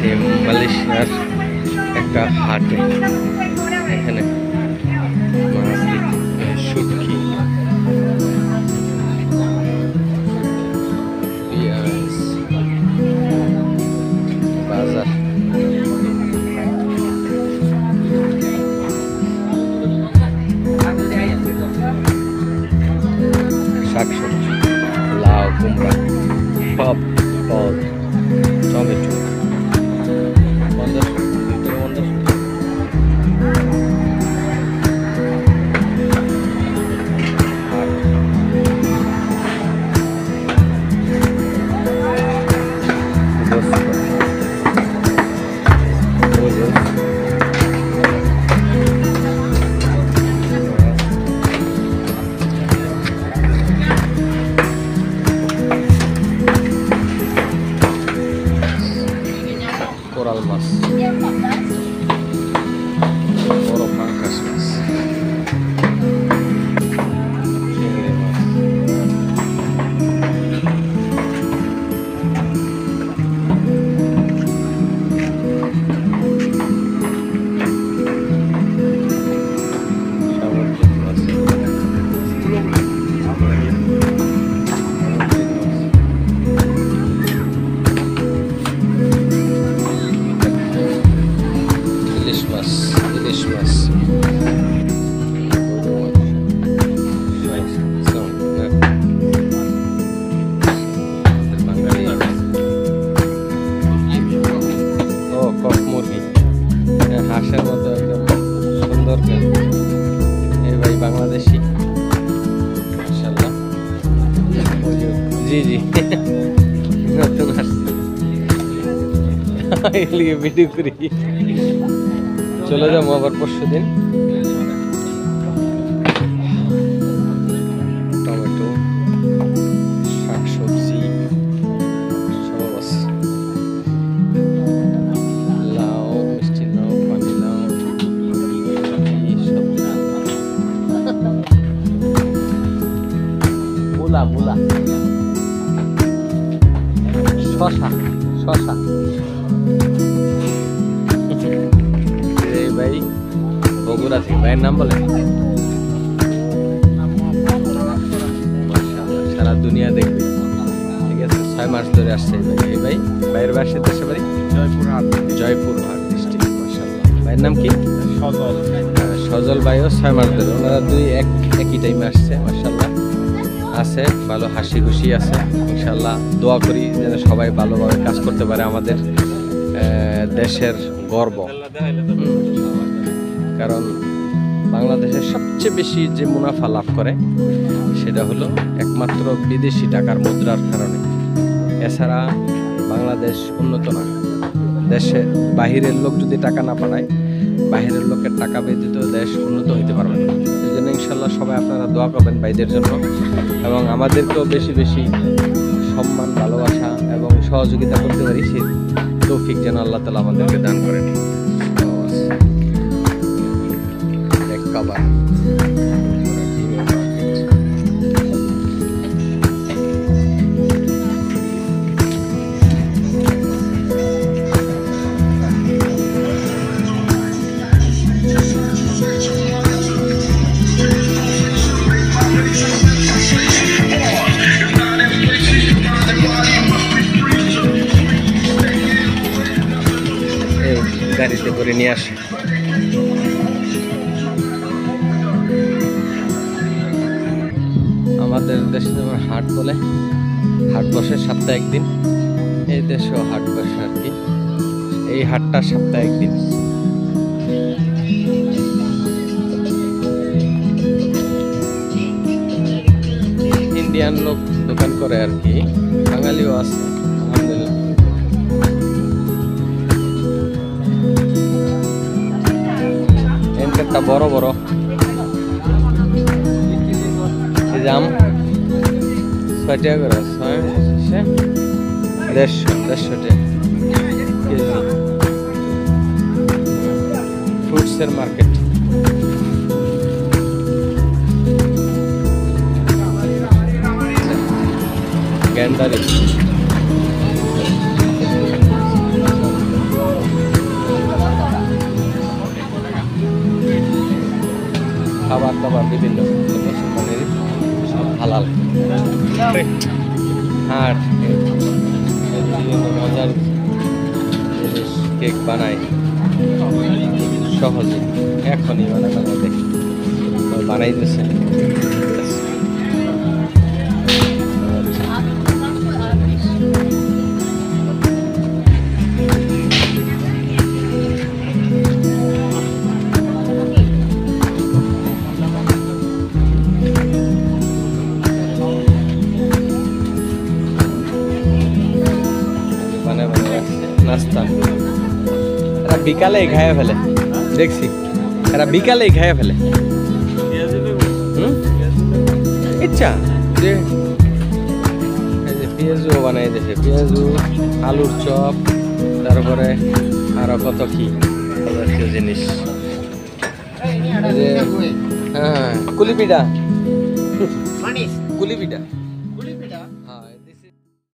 আসছি মালয়েশিয়ার একটা হাটে। এখানে মাছ, শুটকি, পেঁয়াজ, বাজার। শাকসবজি, লাউ, কুমড়া, পপ, পদ, টমেটো। কোরাল মাছ, বড় পাঙ্গাস মাছ, চিংড়ি মাছ, সামুদ্রিক মাছ, ইলিশ মাছ, ইলিশ মাছ, ও কক মুরগি, হাঁসের মতো একদম সুন্দর। এই ভাই বাংলাদেশি, মাশাআল্লাহ। জি জি, নতুন আসছে, এগুলিকে ভিডিও করি। চলে যাবো আবার পরশু দিন। টমেটো, শাকসবজি সব আছে, লাউ, মিষ্টি লাউ, পানি লাউ, সব। মূলা, মূলা, শশা, শশা। ভাই বগুড়া থেকে, ভাইয়ের নাম বলেন। সারা দুনিয়া দেখবে, ঠিক আছে। 6 মাস ধরে আসছে এই ভাই। ভাইয়ের বাসার দেশে বাড়ি জয়পুরহাট, জয়পুরহাট ডিস্ট্রিক্ট। মাশাআল্লাহ। ভাইয়ের নাম কি? সজল। সজল ভাইও 6 মাস ধরে, ওনারা দুই একই টাইমে আসছে। মাশাআল্লাহ, আছে ভালো, হাসি খুশি আছে ইনশাআল্লাহ। দোয়া করি যেন সবাই ভালোভাবে কাজ করতে পারে, আমাদের দেশের গর্ব। কারণ বাংলাদেশের সবচেয়ে বেশি যে মুনাফা লাভ করে সেটা হলো একমাত্র বিদেশি টাকার মুদ্রার কারণে। এছাড়া বাংলাদেশ উন্নত না। দেশে বাহিরের লোক যদি টাকা না পাঠায়, বাহিরের লোকের টাকা ব্যতীত দেশ উন্নত হইতে পারবে না। সেই জন্য ইনশাল্লাহ সবাই আপনারা দোয়া করবেন ভাইদের জন্য, এবং আমাদেরকেও বেশি বেশি সম্মান, ভালোবাসা এবং সহযোগিতা করতে পারি, সেই তৌফিক যেন আল্লাহ তাআলা আমাদেরকে দান করেন। খাবার গাড়িতে করে নিয়ে আসে। আমাদের দেশে যেমন হাট বলে, হাট বসে সপ্তাহে একদিন, এই দেশেও হাট বসে আর কি। এই হাটটা সপ্তাহে একদিন। ইন্ডিয়ান লোক দোকান করে আর কি, বাঙালিও আছে আলহামদুলিল্লাহ। এনকারটা বড় বড় জাম 6 টাকা করে, 150 টাকা কেজি। ফ্রুটসের মার্কেট। গ্যান্ডারি বাবা বিভিন্ন মুসলমানের সব হালাল আর বিভিন্ন মজার জিনিস কেক বানায় সহজে এখনই বানানো দেখি বানাই দিচ্ছে নাস্তা এরা বিকালেই খাইয়ে ফেলে দেখছি এরা বিকালেই খাইয়ে ফেলে ইচ্ছা যে পেঁয়াজও বানাই দিয়েছে পেঁয়াজু আলুর চপ তারপরে আরো কত কি জিনিস হ্যাঁ কুলিপিঠা কুলিপিঠা